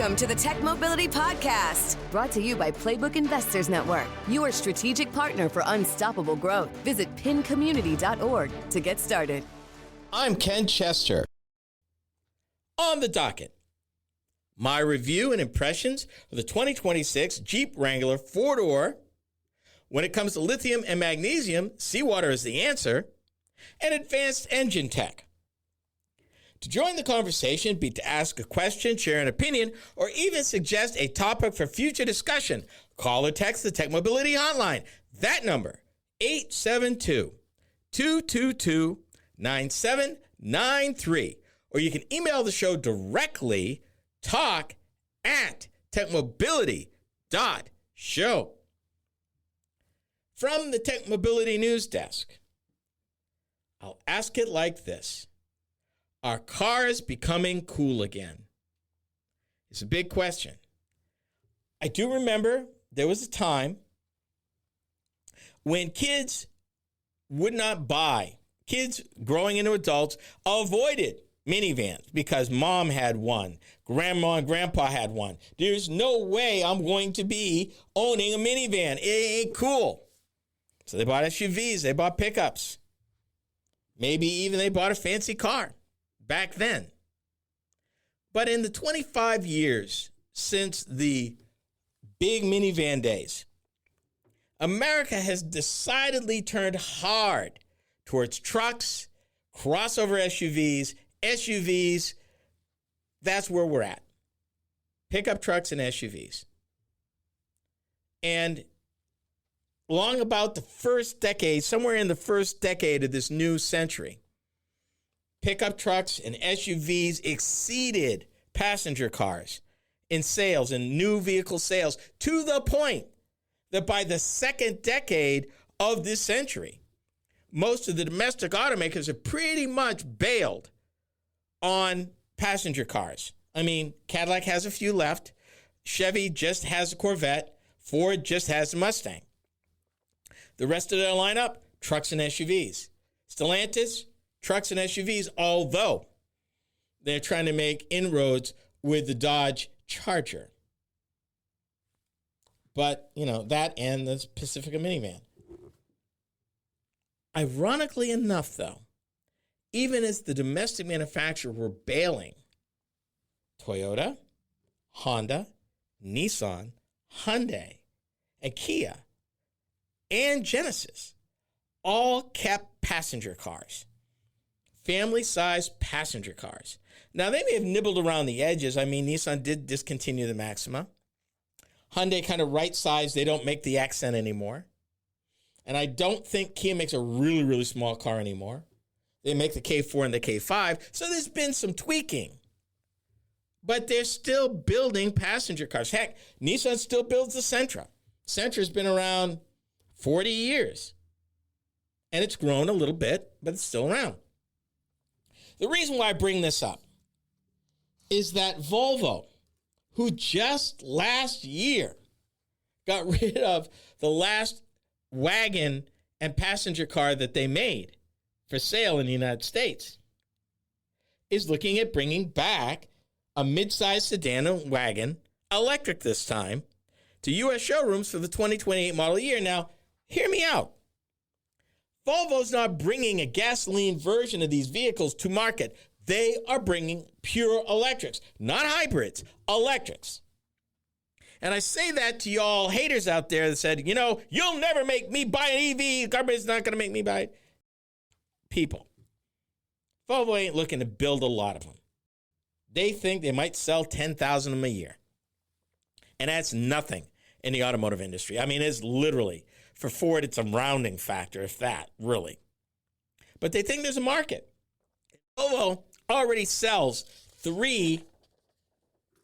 Welcome to the Tech Mobility Podcast, brought to you by Playbook Investors Network, your strategic partner for unstoppable growth. Visit pincommunity.org to get started. I'm Ken Chester. On the docket, my review and impressions of the 2026 Jeep Wrangler 4-door. When it comes to lithium and magnesium, Seawater is the answer, and advanced engine tech. To join the conversation, be to ask a question, share an opinion, or even suggest a topic for future discussion, call or text the Tech Mobility Hotline. That number, 872-222-9793. Or you can email the show directly, talk@techmobility.show. From the Tech Mobility News Desk, I'll ask it like this. Are cars becoming cool again? It's a big question. I do remember there was a time when kids would not buy, kids growing into adults avoided minivans because mom had one, grandma and grandpa had one. There's no way I'm going to be owning a minivan. It ain't cool. So they bought SUVs, they bought pickups. Maybe even they bought a fancy car back then. But in the 25 years since the big minivan days, America has decidedly turned hard towards trucks, crossover SUVs. That's where we're at. Pickup trucks and SUVs. And long about the first decade, somewhere in the first decade of this new century, pickup trucks and SUVs exceeded passenger cars in sales and new vehicle sales to the point that by the second decade of this century, most of the domestic automakers have pretty much bailed on passenger cars. I mean, Cadillac has a few left. Chevy just has a Corvette. Ford just has a Mustang. The rest of their lineup, trucks and SUVs. Stellantis, trucks and SUVs, although they're trying to make inroads with the Dodge Charger. But, that and the Pacifica minivan. Ironically enough, though, even as the domestic manufacturers were bailing, Toyota, Honda, Nissan, Hyundai, and Kia, and Genesis all kept passenger cars. Family-sized passenger cars. Now, they may have nibbled around the edges. I mean, Nissan did discontinue the Maxima. Hyundai kind of right-sized. They don't make the Accent anymore. And I don't think Kia makes a really, really small car anymore. They make the K4 and the K5. So there's been some tweaking. But they're still building passenger cars. Heck, Nissan still builds the Sentra. Sentra's been around 40 years. And it's grown a little bit, but it's still around. The reason why I bring this up is that Volvo, who just last year got rid of the last wagon and passenger car that they made for sale in the United States, is looking at bringing back a midsize sedan and wagon, electric this time, to U.S. showrooms for the 2028 model year. Now, hear me out. Volvo's not bringing a gasoline version of these vehicles to market. They are bringing pure electrics, not hybrids, electrics. And I say that to y'all haters out there that said, you'll never make me buy an EV. Government's not going to make me buy it. People, Volvo ain't looking to build a lot of them. They think they might sell 10,000 of them a year. And that's nothing in the automotive industry. I mean, it's literally, for Ford, it's a rounding factor, if that, really. But they think there's a market. Volvo already sells 3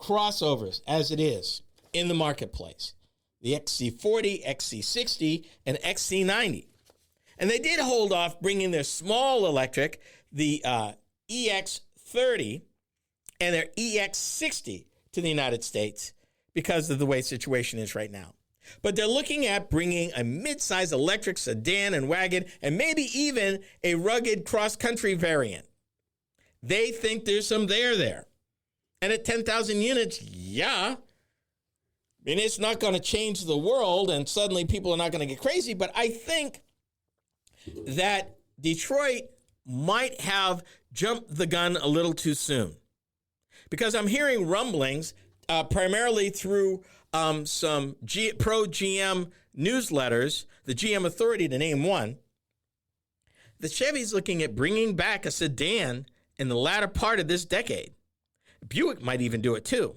crossovers as it is in the marketplace. The XC40, XC60, and XC90. And they did hold off bringing their small electric, the EX30, and their EX60 to the United States because of the way the situation is right now. But they're looking at bringing a midsize electric sedan and wagon and maybe even a rugged cross-country variant. They think there's some there. And at 10,000 units, yeah. I mean, it's not going to change the world and suddenly people are not going to get crazy. But I think that Detroit might have jumped the gun a little too soon. Because I'm hearing rumblings, primarily through some pro-GM newsletters, the GM Authority to name one, the Chevy's looking at bringing back a sedan in the latter part of this decade. Buick might even do it too.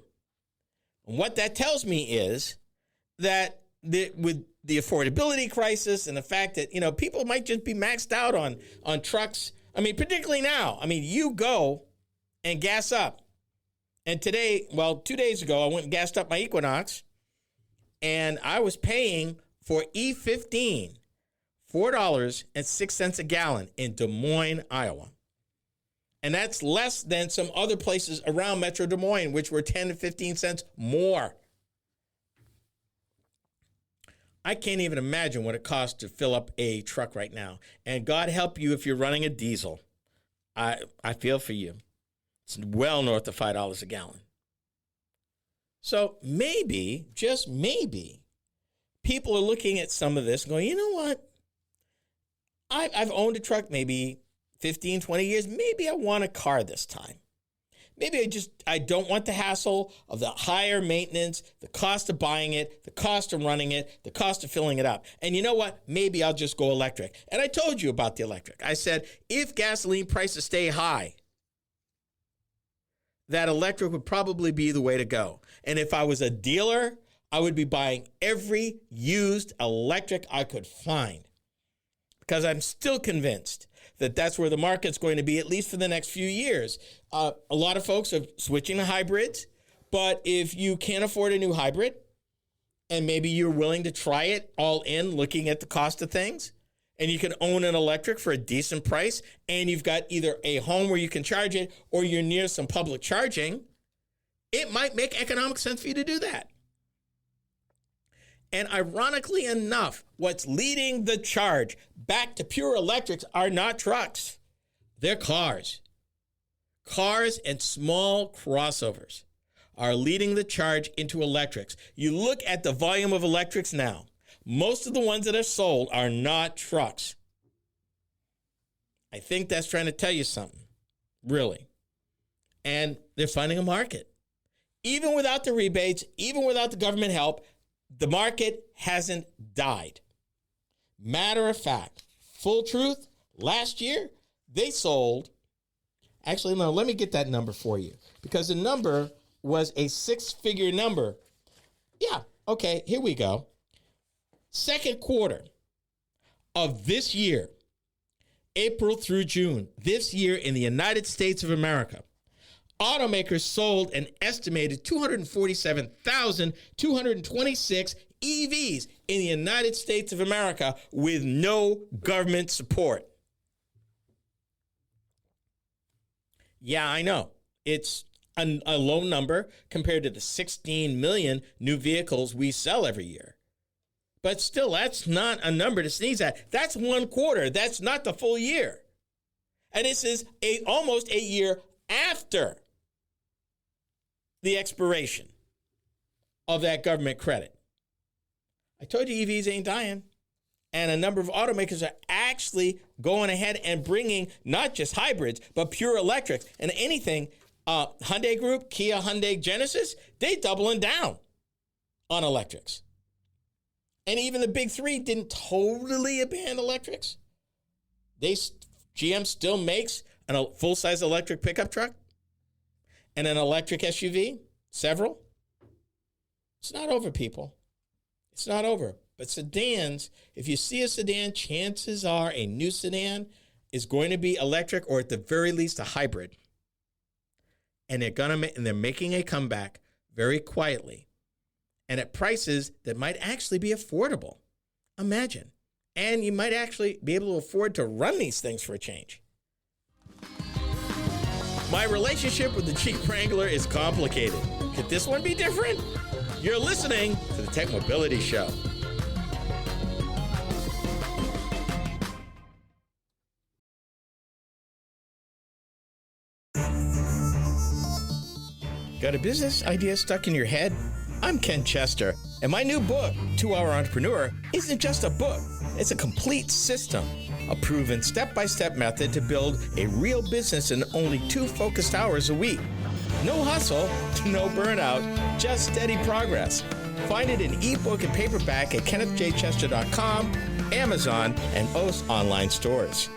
And what that tells me is that with the affordability crisis and the fact that, people might just be maxed out on trucks. I mean, particularly now. I mean, you go and gas up. And today, 2 days ago, I went and gassed up my Equinox, and I was paying for E15 $4.06 a gallon in Des Moines, Iowa. And that's less than some other places around Metro Des Moines, which were 10 to 15 cents more. I can't even imagine what it costs to fill up a truck right now. And God help you if you're running a diesel. I feel for you. It's well north of $5 a gallon. So maybe, just maybe, people are looking at some of this and going, you know what? I've owned a truck maybe 15, 20 years. Maybe I want a car this time. Maybe I don't want the hassle of the higher maintenance, the cost of buying it, the cost of running it, the cost of filling it up. And you know what? Maybe I'll just go electric. And I told you about the electric. I said, if gasoline prices stay high, that electric would probably be the way to go. And if I was a dealer, I would be buying every used electric I could find. Because I'm still convinced that that's where the market's going to be, at least for the next few years. A lot of folks are switching to hybrids, but if you can't afford a new hybrid, and maybe you're willing to try it all in, looking at the cost of things, and you can own an electric for a decent price, and you've got either a home where you can charge it, or you're near some public charging, it might make economic sense for you to do that. And ironically enough, what's leading the charge back to pure electrics are not trucks. They're cars. Cars and small crossovers are leading the charge into electrics. You look at the volume of electrics now. Most of the ones that are sold are not trucks. I think that's trying to tell you something, really. And they're finding a market. Even without the rebates, even without the government help, the market hasn't died. Matter of fact, full truth, last year, they sold, actually, no, let me get that number for you, because the number was a six-figure number. Yeah, okay, here we go. Second quarter of this year, April through June, this year in the United States of America, automakers sold an estimated 247,226 EVs in the United States of America with no government support. Yeah, I know. It's a low number compared to the 16 million new vehicles we sell every year. But still, that's not a number to sneeze at. That's one quarter. That's not the full year. And this is almost a year after the expiration of that government credit. I told you EVs ain't dying. And a number of automakers are actually going ahead and bringing not just hybrids, but pure electrics. And anything, Hyundai Group, Kia, Hyundai, Genesis, they doubling down on electrics. And even the big three didn't totally abandon electrics. GM still makes a full-size electric pickup truck and an electric SUV, several. It's not over, people. It's not over. But sedans, if you see a sedan, chances are a new sedan is going to be electric or at the very least a hybrid. And they're making a comeback very quietly and at prices that might actually be affordable. Imagine. And you might actually be able to afford to run these things for a change. My relationship with the Jeep Wrangler is complicated. Could this one be different? You're listening to the Tech Mobility Show. Got a business idea stuck in your head? I'm Ken Chester, and my new book, 2-Hour Entrepreneur, isn't just a book. It's a complete system, a proven step-by-step method to build a real business in only 2 focused hours a week. No hustle, no burnout, just steady progress. Find it in ebook and paperback at kennethjchester.com, Amazon, and most online stores.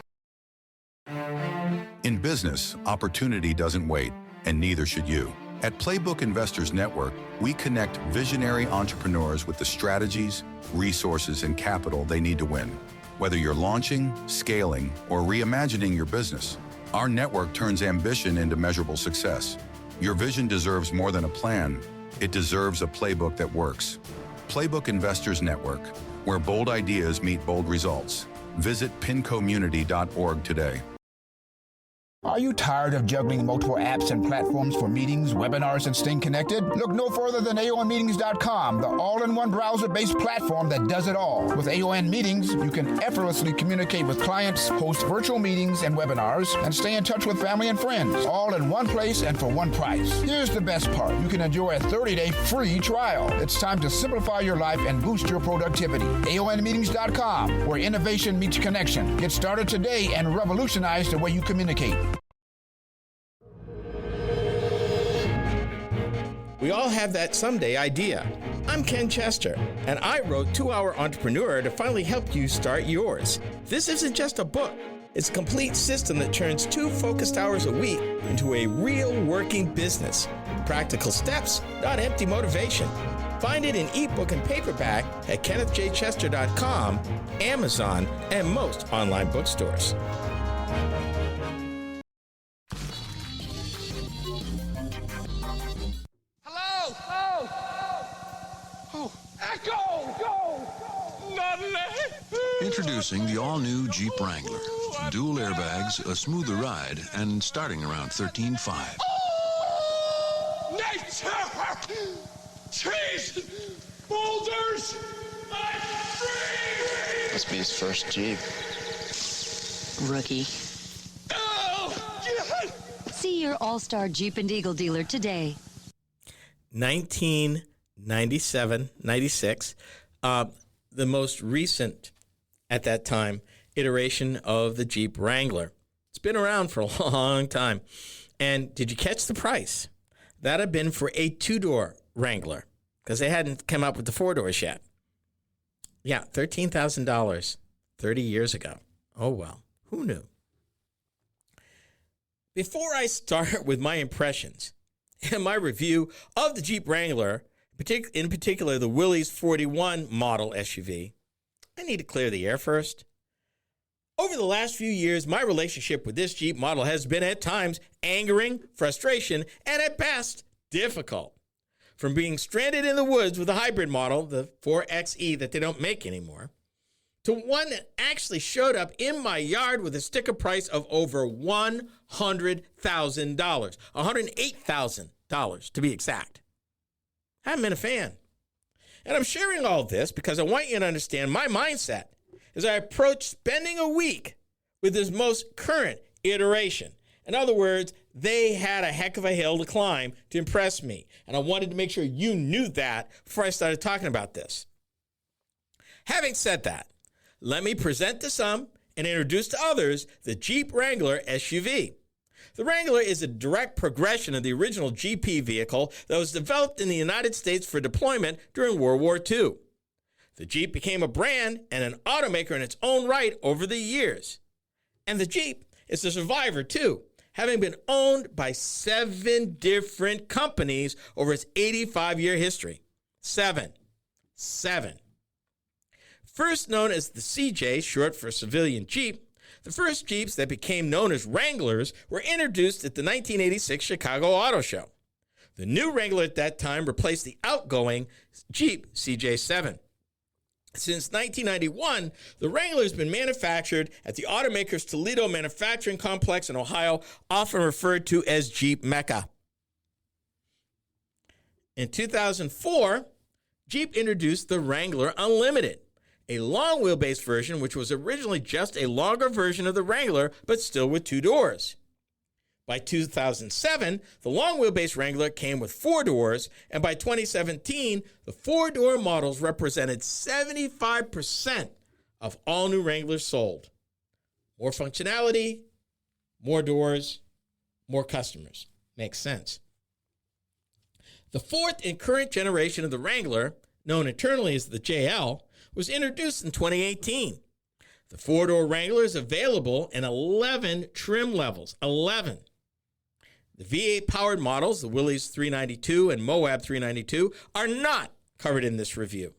In business, opportunity doesn't wait, and neither should you. At Playbook Investors Network, we connect visionary entrepreneurs with the strategies, resources, and capital they need to win. Whether you're launching, scaling, or reimagining your business, our network turns ambition into measurable success. Your vision deserves more than a plan. It deserves a playbook that works. Playbook Investors Network, where bold ideas meet bold results. Visit pincommunity.org today. Are you tired of juggling multiple apps and platforms for meetings, webinars, and staying connected? Look no further than AONmeetings.com, the all-in-one browser-based platform that does it all. With AON Meetings, you can effortlessly communicate with clients, host virtual meetings and webinars, and stay in touch with family and friends, all in one place and for one price. Here's the best part. You can enjoy a 30-day free trial. It's time to simplify your life and boost your productivity. AONmeetings.com, where innovation meets connection. Get started today and revolutionize the way you communicate. We all have that someday idea. I'm Ken Chester, and I wrote 2-Hour Entrepreneur to finally help you start yours. This isn't just a book. It's a complete system that turns 2 focused hours a week into a real working business. Practical steps, not empty motivation. Find it in ebook and paperback at kennethjchester.com, Amazon, and most online bookstores. Introducing the all-new Jeep Wrangler. Dual airbags, a smoother ride, and starting around $13,500. Oh! Nature! Trees! Boulders! I'm free! Must be his first Jeep. Rookie. Oh, God! See your all-star Jeep and Eagle dealer today. 1997, 96, the most recent, at that time, iteration of the Jeep Wrangler. It's been around for a long time. And did you catch the price? That had been for a 2-door Wrangler, because they hadn't come up with the 4-doors yet. Yeah, $13,000 30 years ago. Oh, well, who knew? Before I start with my impressions and my review of the Jeep Wrangler, in particular the Willys 41 model SUV, I need to clear the air first. Over the last few years, my relationship with this Jeep model has been at times angering, frustration, and at best, difficult. From being stranded in the woods with a hybrid model, the 4xe that they don't make anymore, to one that actually showed up in my yard with a sticker price of over $100,000, $108,000 to be exact. I haven't been a fan. And I'm sharing all this because I want you to understand my mindset as I approach spending a week with this most current iteration. In other words, they had a heck of a hill to climb to impress me. And I wanted to make sure you knew that before I started talking about this. Having said that, let me present to some and introduce to others the Jeep Wrangler SUV. The Wrangler is a direct progression of the original GP vehicle that was developed in the United States for deployment during World War II. The Jeep became a brand and an automaker in its own right over the years. And the Jeep is a survivor too, having been owned by 7 different companies over its 85-year history. 7. First known as the CJ, short for civilian Jeep, the first Jeeps that became known as Wranglers were introduced at the 1986 Chicago Auto Show. The new Wrangler at that time replaced the outgoing Jeep CJ7. Since 1991, the Wrangler has been manufactured at the automaker's Toledo manufacturing complex in Ohio, often referred to as Jeep Mecca. In 2004, Jeep introduced the Wrangler Unlimited, a long wheelbase version which was originally just a longer version of the Wrangler, but still with 2 doors. By 2007, the long wheelbase Wrangler came with 4 doors, and by 2017, the 4-door models represented 75% of all new Wranglers sold. More functionality, more doors, more customers. Makes sense. The 4th and current generation of the Wrangler, known internally as the JL, was introduced in 2018. The 4-door Wrangler is available in 11 trim levels. 11. The V8-powered models, the Willys 392 and Moab 392, are not covered in this review.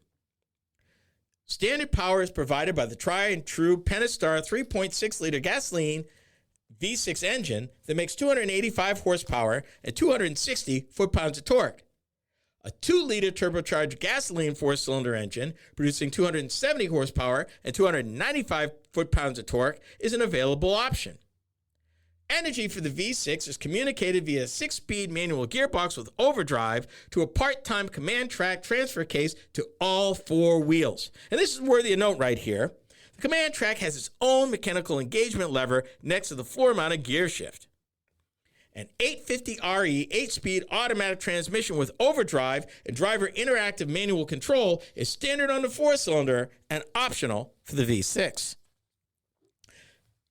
Standard power is provided by the tried-and-true Pentastar 3.6-liter gasoline V6 engine that makes 285 horsepower and 260 foot-pounds of torque. A 2-liter turbocharged gasoline 4-cylinder engine producing 270 horsepower and 295 foot-pounds of torque is an available option. Energy for the V6 is communicated via a 6-speed manual gearbox with overdrive to a part-time command track transfer case to all 4 wheels. And this is worthy of note right here. The command track has its own mechanical engagement lever next to the floor-mounted gear shift. An 850RE 8-speed automatic transmission with overdrive and driver interactive manual control is standard on the 4-cylinder and optional for the V6.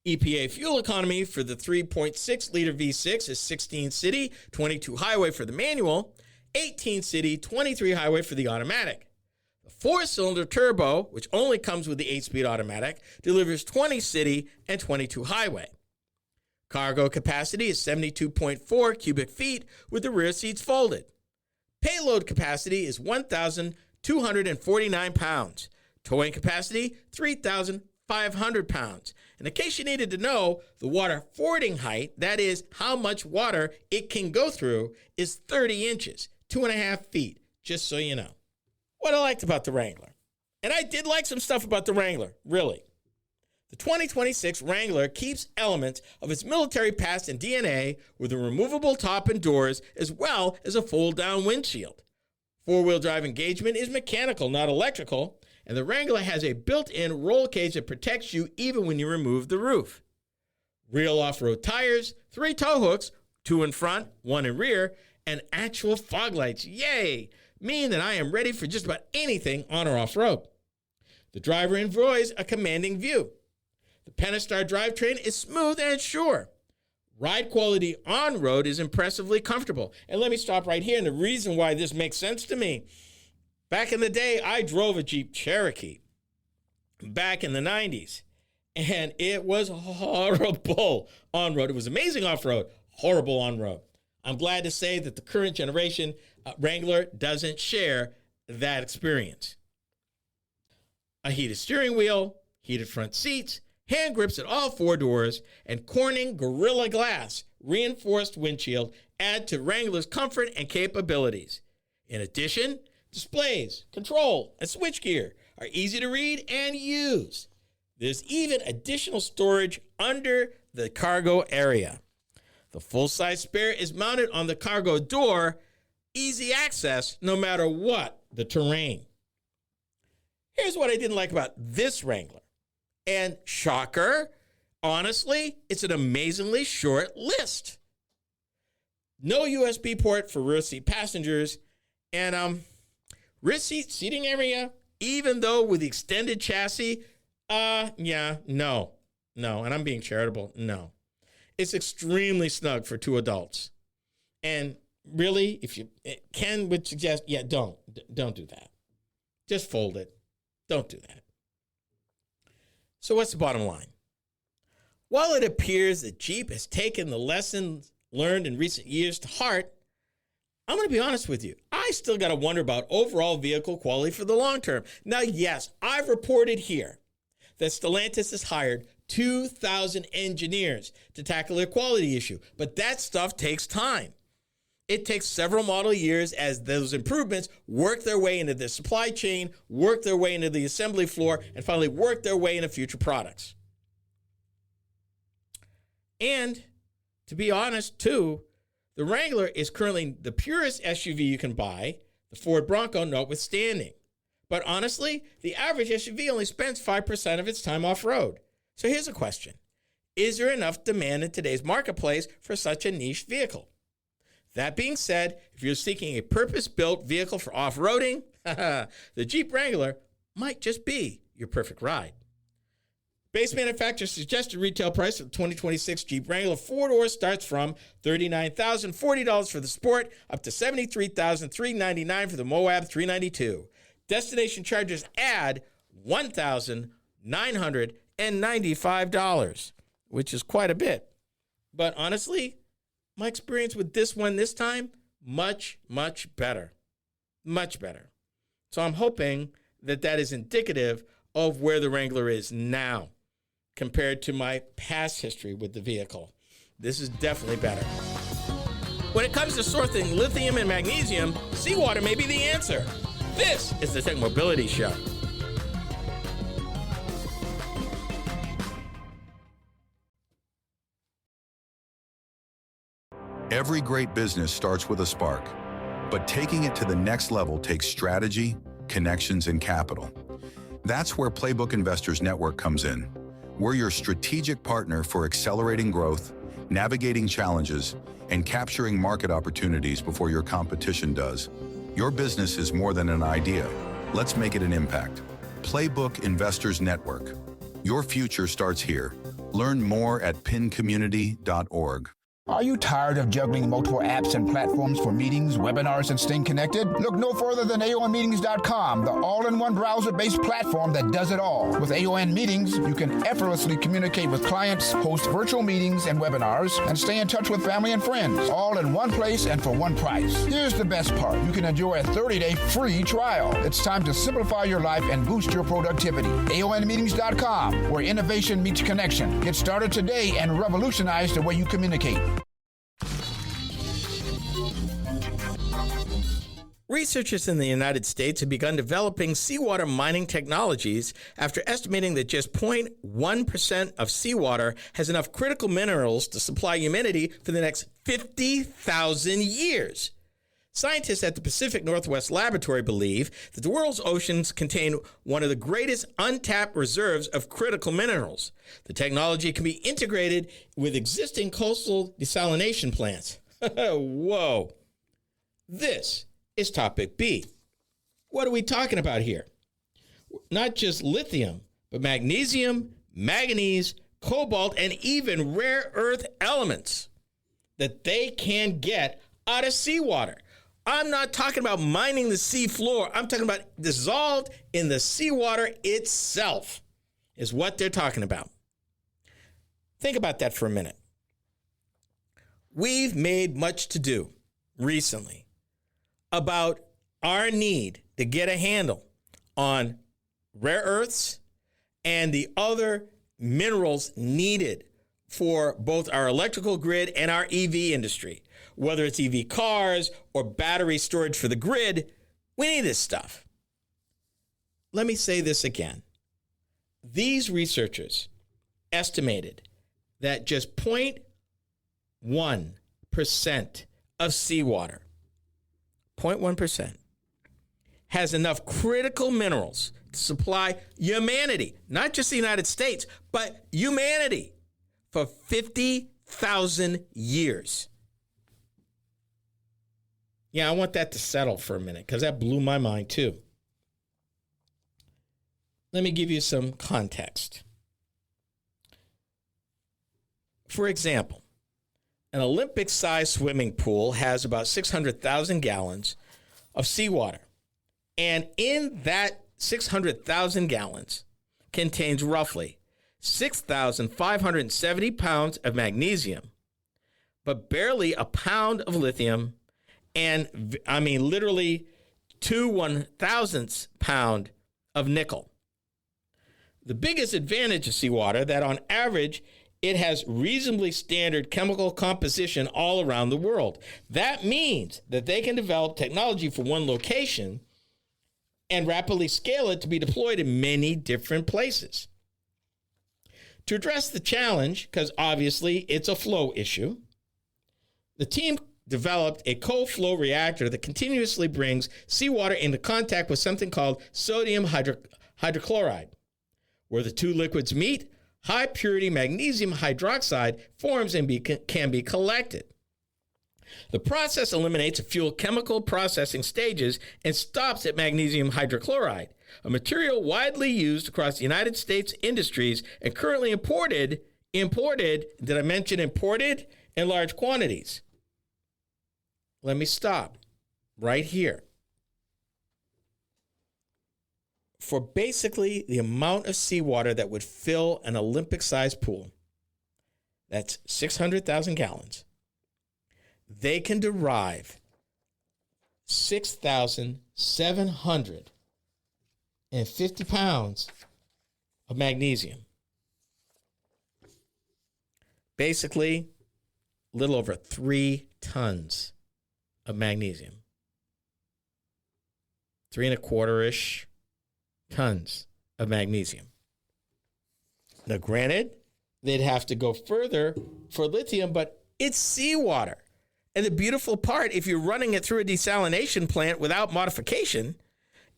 EPA fuel economy for the 3.6-liter V6 is 16 city, 22 highway for the manual, 18 city, 23 highway for the automatic. The 4-cylinder turbo, which only comes with the 8-speed automatic, delivers 20 city and 22 highway. Cargo capacity is 72.4 cubic feet with the rear seats folded. Payload capacity is 1,249 pounds. Towing capacity, 3,500 pounds. And in case you needed to know, the water fording height, that is how much water it can go through, is 30 inches, 2.5 feet, just so you know. What I liked about the Wrangler, and I did like some stuff about the Wrangler, really. The 2026 Wrangler keeps elements of its military past and DNA with a removable top and doors as well as a fold-down windshield. 4-wheel drive engagement is mechanical, not electrical, and the Wrangler has a built-in roll cage that protects you even when you remove the roof. Real off-road tires, 3 tow hooks, 2 in front, 1 in rear, and actual fog lights, yay, mean that I am ready for just about anything on or off-road. The driver enjoys a commanding view. The Pentastar drivetrain is smooth and sure. Ride quality on-road is impressively comfortable. And let me stop right here, and the reason why this makes sense to me. Back in the day, I drove a Jeep Cherokee back in the 90s, and it was horrible on-road. It was amazing off-road, horrible on-road. I'm glad to say that the current generation Wrangler doesn't share that experience. A heated steering wheel, heated front seats, hand grips at all 4 doors, and Corning Gorilla Glass reinforced windshield add to Wrangler's comfort and capabilities. In addition, displays, control, and switchgear are easy to read and use. There's even additional storage under the cargo area. The full-size spare is mounted on the cargo door, easy access no matter what the terrain. Here's what I didn't like about this Wrangler. And shocker, honestly, it's an amazingly short list. No USB port for rear seat passengers, and rear seat seating area, even though with the extended chassis, no, and I'm being charitable, no. It's extremely snug for 2 adults. And really, if you Ken would suggest, don't do that. Just fold it. Don't do that. So what's the bottom line? While it appears that Jeep has taken the lessons learned in recent years to heart, I'm going to be honest with you. I still got to wonder about overall vehicle quality for the long term. Now, yes, I've reported here that Stellantis has hired 2,000 engineers to tackle their quality issue, but that stuff takes time. It takes several model years as those improvements work their way into the supply chain, work their way into the assembly floor, and finally work their way into future products. And to be honest, too, the Wrangler is currently the purest SUV you can buy, the Ford Bronco notwithstanding. But honestly, the average SUV only spends 5% of its time off-road. So here's a question. Is there enough demand in today's marketplace for such a niche vehicle? That being said, if you're seeking a purpose-built vehicle for off-roading, the Jeep Wrangler might just be your perfect ride. Base manufacturer suggested retail price for the 2026 Jeep Wrangler 4-door starts from $39,040 for the Sport up to $73,399 for the Moab 392. Destination charges add $1,995, which is quite a bit. But honestly, my experience with this one this time, much, much better. Much better. So I'm hoping that that is indicative of where the Wrangler is now compared to my past history with the vehicle. This is definitely better. When it comes to sourcing lithium and magnesium, Seawater may be the answer. This is the Tech Mobility Show. Every great business starts with a spark, but taking it to the next level takes strategy, connections, and capital. That's where Playbook Investors Network comes in. We're your strategic partner for accelerating growth, navigating challenges, and capturing market opportunities before your competition does. Your business is more than an idea. Let's make it an impact. Playbook Investors Network. Your future starts here. Learn more at pincommunity.org. Are you tired of juggling multiple apps and platforms for meetings, webinars, and staying connected? Look no further than aonmeetings.com, the all-in-one browser-based platform that does it all. With AON Meetings, you can effortlessly communicate with clients, host virtual meetings and webinars, and stay in touch with family and friends, all in one place and for one price. Here's the best part. You can enjoy a 30-day free trial. It's time to simplify your life and boost your productivity. aonmeetings.com, where innovation meets connection. Get started today and revolutionize the way you communicate. Researchers in the United States have begun developing seawater mining technologies after estimating that just 0.1% of seawater has enough critical minerals to supply humanity for the next 50,000 years. Scientists at the Pacific Northwest Laboratory believe that the world's oceans contain one of the greatest untapped reserves of critical minerals. The technology can be integrated with existing coastal desalination plants. Whoa. This is topic B. What are we talking about here? Not just lithium, but magnesium, manganese, cobalt, and even rare earth elements that they can get out of seawater. I'm not talking about mining the sea floor. I'm talking about dissolved in the seawater itself is what they're talking about. Think about that for a minute. We've made much to do recently about our need to get a handle on rare earths and the other minerals needed for both our electrical grid and our EV industry. Whether it's EV cars or battery storage for the grid, we need this stuff. Let me say this again. These researchers estimated that just 0.1% of seawater, 0.1%, has enough critical minerals to supply humanity, not just the United States, but humanity for 50,000 years. Yeah, I want that to settle for a minute because that blew my mind too. Let me give you some context. For example, an Olympic-sized swimming pool has about 600,000 gallons of seawater. And in that 600,000 gallons contains roughly 6,570 pounds of magnesium, but barely a pound of lithium, and literally 2 1,000ths pound of nickel. The biggest advantage of seawater that on average it has reasonably standard chemical composition all around the world. That means that they can develop technology for one location and rapidly scale it to be deployed in many different places. To address the challenge, because obviously it's a flow issue, the team developed a cold flow reactor that continuously brings seawater into contact with something called sodium hydrochloride. Where the two liquids meet, high purity magnesium hydroxide forms and can be collected. The process eliminates fuel chemical processing stages and stops at magnesium hydrochloride, a material widely used across the United States industries and currently imported, did I mention imported? In large quantities. Let me stop right here. For basically the amount of seawater that would fill an Olympic-sized pool, that's 600,000 gallons, they can derive 6,750 pounds of magnesium. Basically, a little over 3 tons of magnesium. 3.25-ish tons of magnesium. Now, granted, they'd have to go further for lithium, but it's seawater. And the beautiful part, if you're running it through a desalination plant without modification,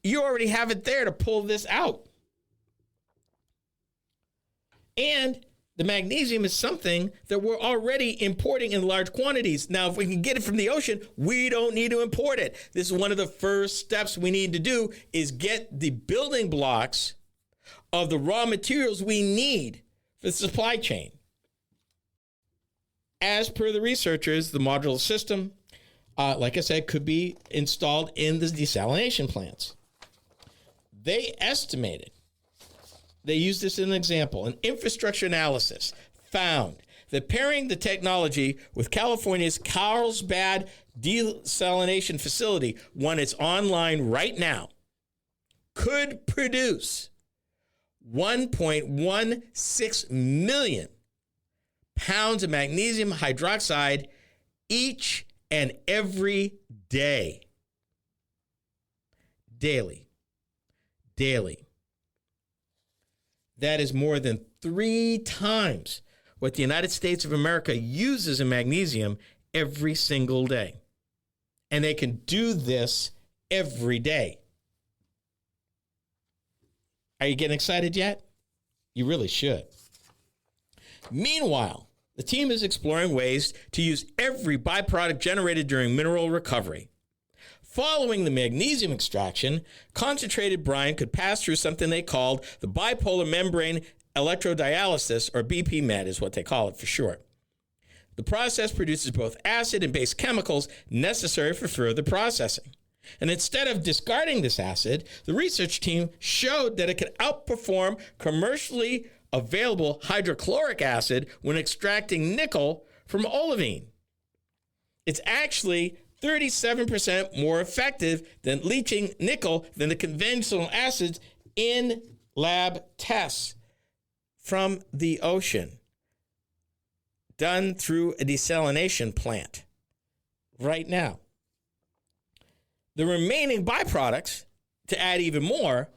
you already have it there to pull this out. And the magnesium is something that we're already importing in large quantities. Now, if we can get it from the ocean, we don't need to import it. This is one of the first steps we need to do is get the building blocks of the raw materials we need for the supply chain. As per the researchers, the modular system, like I said, could be installed in the desalination plants. They estimated, they used this as an example, an infrastructure analysis found that pairing the technology with California's Carlsbad desalination facility, one that's online right now, could produce 1.16 million pounds of magnesium hydroxide each and every day. Daily. That is more than 3 times what the United States of America uses in magnesium every single day. And they can do this every day. Are you getting excited yet? You really should. Meanwhile, the team is exploring ways to use every byproduct generated during mineral recovery. Following the magnesium extraction, concentrated brine could pass through something they called the bipolar membrane electrodialysis, or BP-MED is what they call it for short. The process produces both acid and base chemicals necessary for further processing. And instead of discarding this acid, the research team showed that it could outperform commercially available hydrochloric acid when extracting nickel from olivine. It's actually 37% more effective than leaching nickel than the conventional acids in lab tests from the ocean done through a desalination plant right now. The remaining byproducts, to add even more,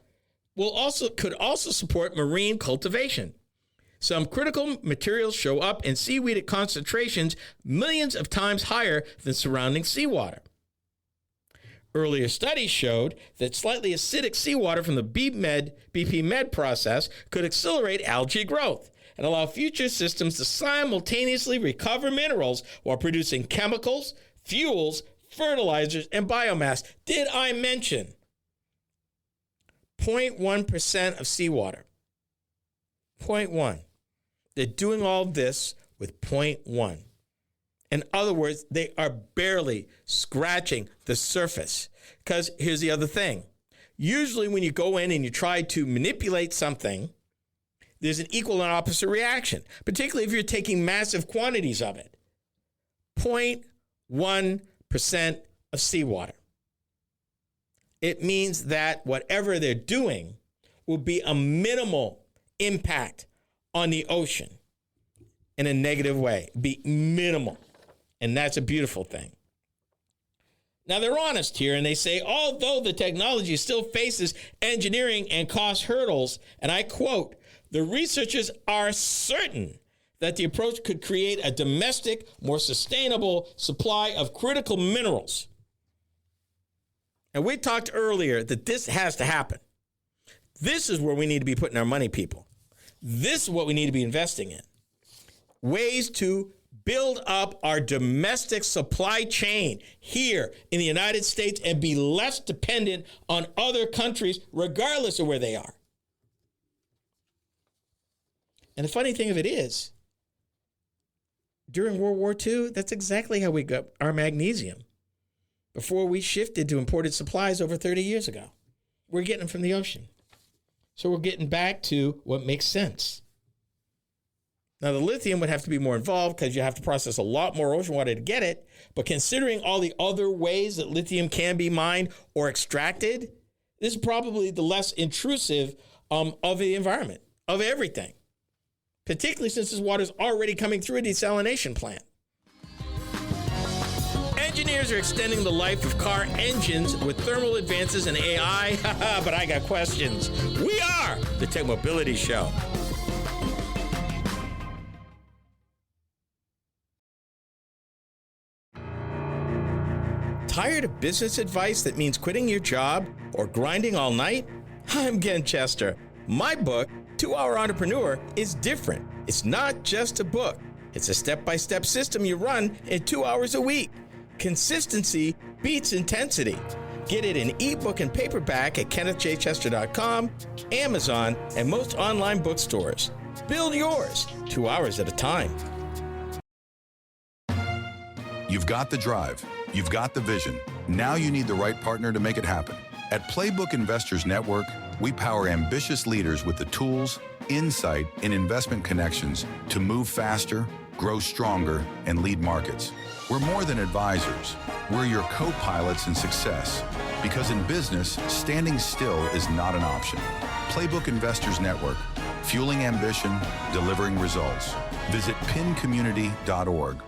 could also support marine cultivation. Some critical materials show up in seaweed at concentrations millions of times higher than surrounding seawater. Earlier studies showed that slightly acidic seawater from the BP-MED process could accelerate algae growth and allow future systems to simultaneously recover minerals while producing chemicals, fuels, fertilizers, and biomass. Did I mention 0.1% of seawater? 0.1. They're doing all this with 0.1. In other words, they are barely scratching the surface. Because here's the other thing. Usually when you go in and you try to manipulate something, there's an equal and opposite reaction, particularly if you're taking massive quantities of it. 0.1% of seawater. It means that whatever they're doing will be a minimal impact on the ocean in a negative way. Be minimal. And that's a beautiful thing. Now, they're honest here, and they say, although the technology still faces engineering and cost hurdles, and I quote, the researchers are certain that the approach could create a domestic, more sustainable supply of critical minerals. And we talked earlier that this has to happen. This is where we need to be putting our money, people. This is what we need to be investing in. Ways to build up our domestic supply chain here in the United States and be less dependent on other countries, regardless of where they are. And the funny thing of it is, during World War II, that's exactly how we got our magnesium before we shifted to imported supplies over 30 years ago. We're getting them from the ocean. So we're getting back to what makes sense. Now, the lithium would have to be more involved because you have to process a lot more ocean water to get it. But considering all the other ways that lithium can be mined or extracted, this is probably the less intrusive of the environment, of everything, particularly since this water is already coming through a desalination plant. Engineers are extending the life of car engines with thermal advances and AI. But I got questions. We are the Tech Mobility Show. Tired of business advice that means quitting your job or grinding all night? I'm Ken Chester. My book, 2-Hour Entrepreneur, is different. It's not just a book. It's a step-by-step system you run in 2 hours a week. Consistency beats intensity. Get it in ebook and paperback at kennethjchester.com, Amazon, and most online bookstores. Build yours 2 hours at a time. You've got the drive. You've got the vision. Now you need the right partner to make it happen. At Playbook Investors Network, we power ambitious leaders with the tools, insight, and investment connections to move faster, grow stronger, and lead markets. We're more than advisors. We're your co-pilots in success. Because in business, standing still is not an option. Playbook Investors Network, fueling ambition, delivering results. Visit pincommunity.org.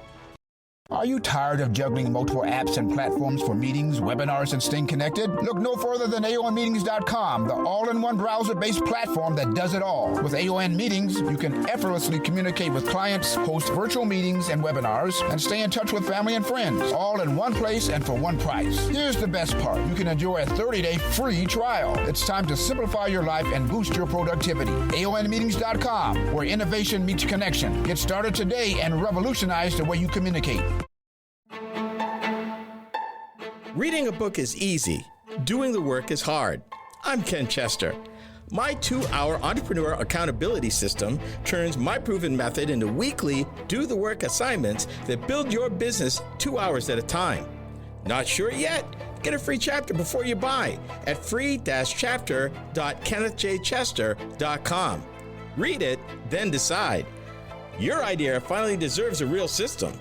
Are you tired of juggling multiple apps and platforms for meetings, webinars, and staying connected? Look no further than aonmeetings.com, the all-in-one browser-based platform that does it all. With AON Meetings, you can effortlessly communicate with clients, host virtual meetings and webinars, and stay in touch with family and friends, all in one place and for one price. Here's the best part. You can enjoy a 30-day free trial. It's time to simplify your life and boost your productivity. aonmeetings.com, where innovation meets connection. Get started today and revolutionize the way you communicate. Reading a book is easy. Doing the work is hard. I'm Ken Chester. My 2-hour entrepreneur accountability system turns my proven method into weekly do-the-work assignments that build your business 2 hours at a time. Not sure yet? Get a free chapter before you buy at free-chapter.kennethjchester.com. Read it, then decide. Your idea finally deserves a real system.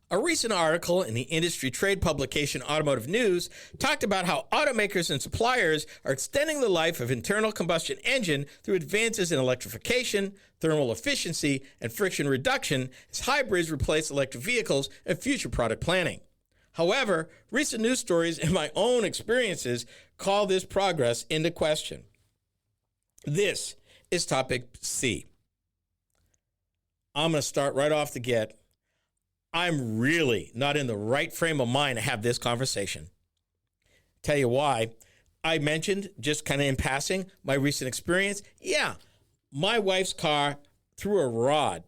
A recent article in the industry trade publication Automotive News talked about how automakers and suppliers are extending the life of internal combustion engine through advances in electrification, thermal efficiency, and friction reduction as hybrids replace electric vehicles and future product planning. However, recent news stories and my own experiences call this progress into question. This is topic C. I'm going to start right off the get. I'm really not in the right frame of mind to have this conversation. Tell you why. I mentioned, just kind of in passing, my recent experience. Yeah, my wife's car threw a rod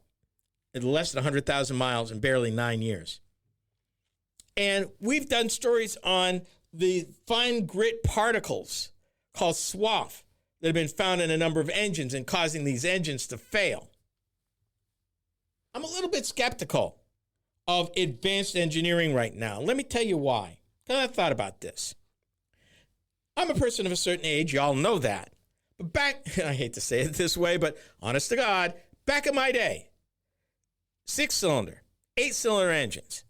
at less than 100,000 miles in barely 9 years. And we've done stories on the fine grit particles called swath that have been found in a number of engines and causing these engines to fail. I'm a little bit skeptical of advanced engineering right now. Let me tell you why. Because I thought about this. I'm a person of a certain age. Y'all know that. But back, I hate to say it this way, but honest to God, back in my day, 6-cylinder, 8-cylinder engines,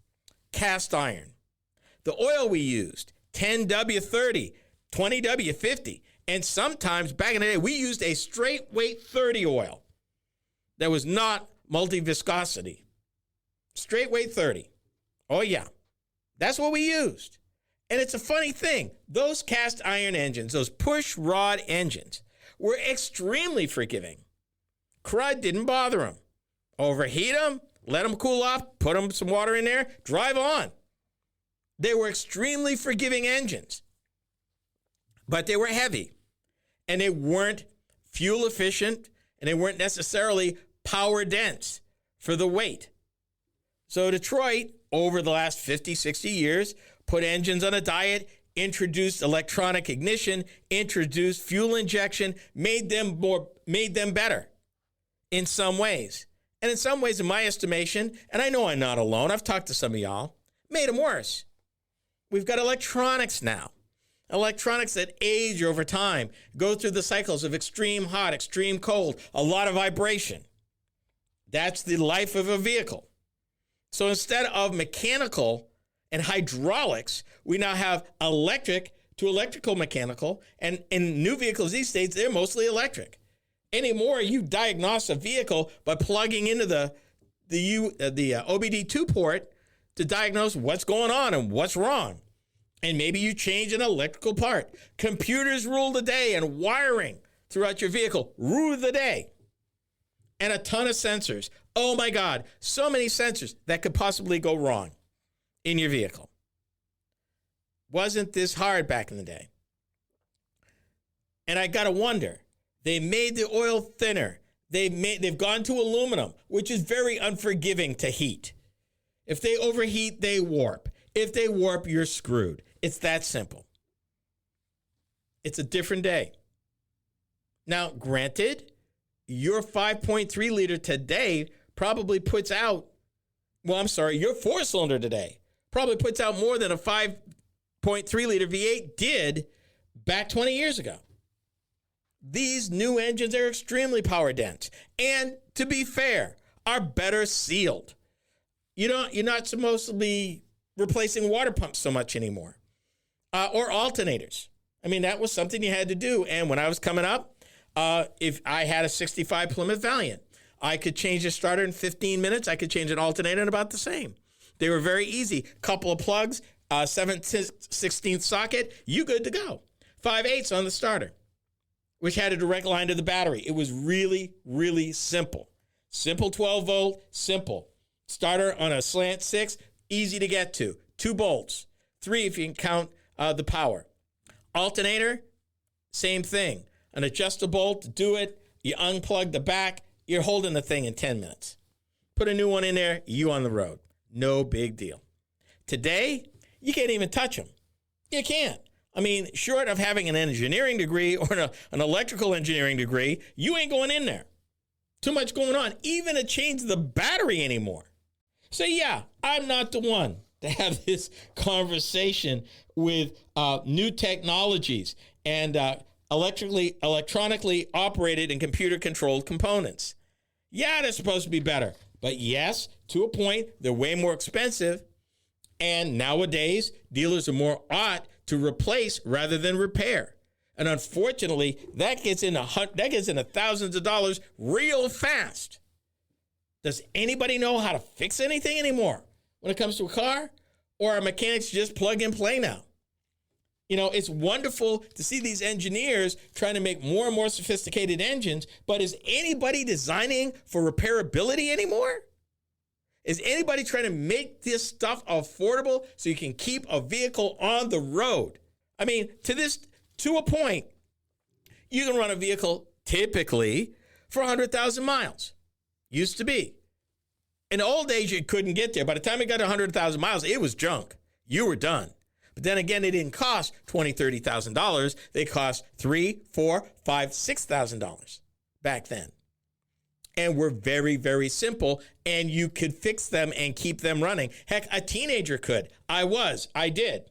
cast iron. The oil we used, 10W30, 20W50, and sometimes back in the day, we used a straight weight 30 oil that was not multi-viscosity. Straight weight 30. Oh, yeah. That's what we used. And it's a funny thing. Those cast iron engines, those push rod engines, were extremely forgiving. Crud didn't bother them. Overheat them, let them cool off, put them some water in there, drive on. They were extremely forgiving engines. but they were heavy, and they weren't fuel efficient, and they weren't necessarily power dense for the weight. So Detroit, over the last 50, 60 years, put engines on a diet, introduced electronic ignition, introduced fuel injection, made them better in some ways. And in some ways, in my estimation, and I know I'm not alone, I've talked to some of y'all, made them worse. We've got electronics now. Electronics that age over time, go through the cycles of extreme hot, extreme cold, a lot of vibration. That's the life of a vehicle. So instead of mechanical and hydraulics, we now have electric to electrical mechanical. And in new vehicles these days, they're mostly electric. Anymore, you diagnose a vehicle by plugging into the OBD2 port to diagnose what's going on and what's wrong. And maybe you change an electrical part. Computers rule the day, and wiring throughout your vehicle rule the day. And a ton of sensors. Oh my God, so many sensors that could possibly go wrong in your vehicle. Wasn't this hard back in the day? And I gotta wonder, they made the oil thinner. They've gone to aluminum, which is very unforgiving to heat. If they overheat, they warp. If they warp, you're screwed. It's that simple. It's a different day. Now, granted, your 5.3 liter today probably puts out, your 4-cylinder today probably puts out more than a 5.3 liter V8 did back 20 years ago. These new engines are extremely power dense and, to be fair, are better sealed. You're not supposed to be replacing water pumps so much anymore, or alternators. I mean, that was something you had to do. And when I was coming up, if I had a 65 Plymouth Valiant, I could change the starter in 15 minutes. I could change an alternator in about the same. They were very easy. Couple of plugs, 7/16 socket, you good to go. 5/8 on the starter, which had a direct line to the battery. It was really, really simple. Simple 12 volt, simple. Starter on a slant 6, easy to get to. 2 bolts, 3 if you can count the power. Alternator, same thing. An adjustable bolt to do it. You unplug the back. You're holding the thing in 10 minutes. Put a new one in there, you on the road. No big deal. Today, you can't even touch them. You can't. I mean, short of having an engineering degree or an electrical engineering degree, you ain't going in there. Too much going on, even to change the battery anymore. So yeah, I'm not the one to have this conversation with new technologies and electronically operated and computer-controlled components. Yeah, they're supposed to be better. But yes, to a point, they're way more expensive. And nowadays, dealers are more ought to replace rather than repair. And unfortunately, that gets into thousands of dollars real fast. Does anybody know how to fix anything anymore when it comes to a car? Or are mechanics just plug and play now? It's wonderful to see these engineers trying to make more and more sophisticated engines, but is anybody designing for repairability anymore? Is anybody trying to make this stuff affordable so you can keep a vehicle on the road? I mean, to a point, you can run a vehicle typically for 100,000 miles. Used to be. In the old days, you couldn't get there. By the time it got to 100,000 miles, it was junk. You were done. But then again, they didn't cost $20,000, $30,000. They cost $3,000, $4,000, $5,000, $6,000 back then. And were very, very simple, and you could fix them and keep them running. Heck, a teenager could. I did.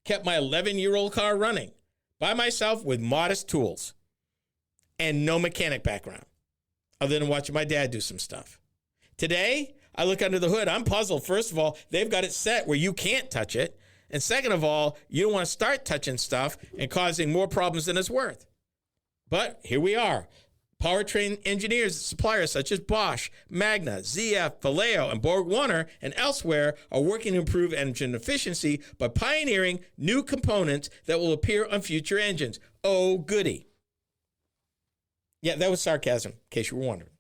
Kept my 11-year-old car running by myself with modest tools and no mechanic background, other than watching my dad do some stuff. Today, I look under the hood. I'm puzzled. First of all, they've got it set where you can't touch it. And second of all, you don't want to start touching stuff and causing more problems than it's worth. But here we are. Powertrain engineers, suppliers such as Bosch, Magna, ZF, Vallejo, and Borg-Warner, and elsewhere are working to improve engine efficiency by pioneering new components that will appear on future engines. Oh, goody. Yeah, that was sarcasm, in case you were wondering.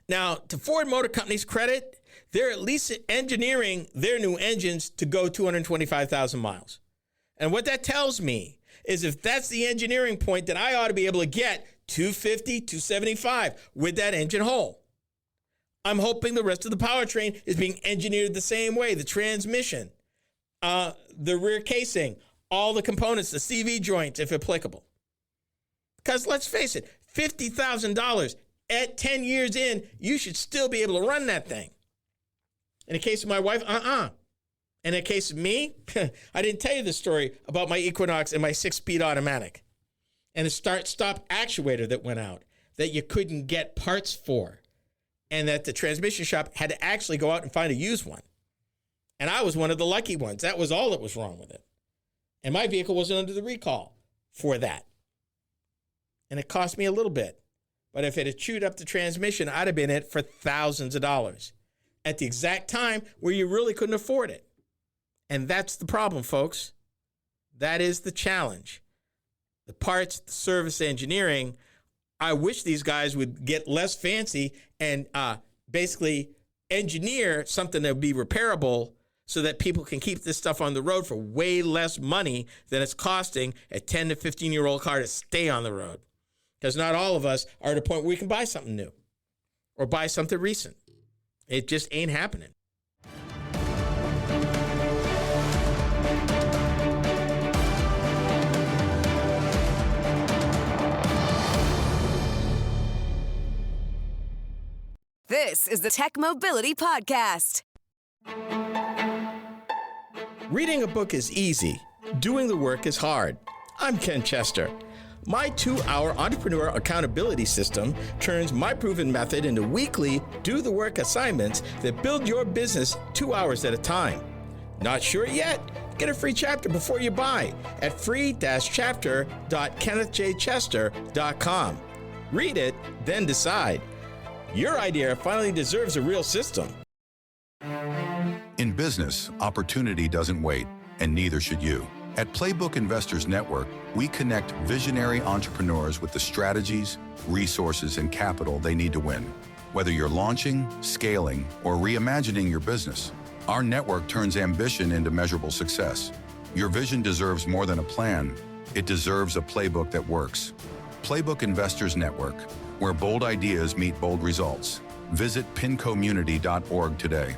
Now, to Ford Motor Company's credit, they're at least engineering their new engines to go 225,000 miles. And what that tells me is if that's the engineering point, then I ought to be able to get 250, 275 with that engine whole. I'm hoping the rest of the powertrain is being engineered the same way. The transmission, the rear casing, all the components, the CV joints, if applicable. Because let's face it, $50,000 at 10 years in, you should still be able to run that thing. In the case of my wife, In the case of me, I didn't tell you the story about my Equinox and my 6-speed automatic and the start-stop actuator that went out that you couldn't get parts for, and that the transmission shop had to actually go out and find a used one. And I was one of the lucky ones. That was all that was wrong with it. And my vehicle wasn't under the recall for that. And it cost me a little bit. But if it had chewed up the transmission, I'd have been in it for thousands of dollars at the exact time where you really couldn't afford it. And that's the problem, folks. That is the challenge. The parts, the service engineering, I wish these guys would get less fancy and basically engineer something that would be repairable so that people can keep this stuff on the road for way less money than it's costing a 10 to 15-year-old car to stay on the road. Because not all of us are at a point where we can buy something new or buy something recent. It just ain't happening. This is the Tech Mobility Podcast. Reading a book is easy. Doing the work is hard. I'm Ken Chester. My 2-hour entrepreneur accountability system turns my proven method into weekly do-the-work assignments that build your business 2 hours at a time. Not sure yet? Get a free chapter before you buy at free-chapter.kennethjchester.com. Read it, then decide. Your idea finally deserves a real system. In business, opportunity doesn't wait, and neither should you. At Playbook Investors Network, we connect visionary entrepreneurs with the strategies, resources, and capital they need to win. Whether you're launching, scaling, or reimagining your business, our network turns ambition into measurable success. Your vision deserves more than a plan. It deserves a playbook that works. Playbook Investors Network, where bold ideas meet bold results. Visit pincommunity.org today.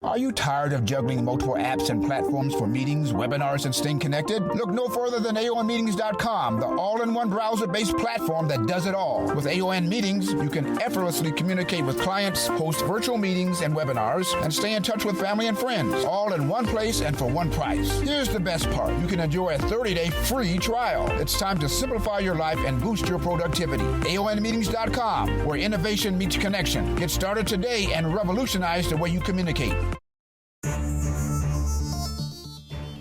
Are you tired of juggling multiple apps and platforms for meetings, webinars, and staying connected? Look no further than aonmeetings.com, the all-in-one browser-based platform that does it all. With AON Meetings, you can effortlessly communicate with clients, host virtual meetings and webinars, and stay in touch with family and friends, all in one place and for one price. Here's the best part. You can enjoy a 30-day free trial. It's time to simplify your life and boost your productivity. aonmeetings.com, where innovation meets connection. Get started today and revolutionize the way you communicate.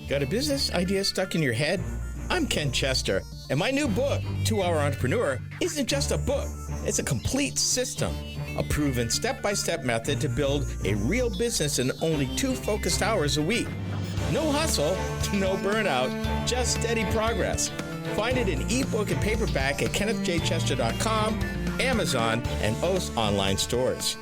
Got a business idea stuck in your head? I'm Ken Chester, and my new book, 2-Hour Entrepreneur, isn't just a book. It's a complete system, a proven step-by-step method to build a real business in only 2 focused hours a week. No hustle, no burnout, just steady progress. Find it in ebook and paperback at kennethjchester.com, Amazon, and most online stores.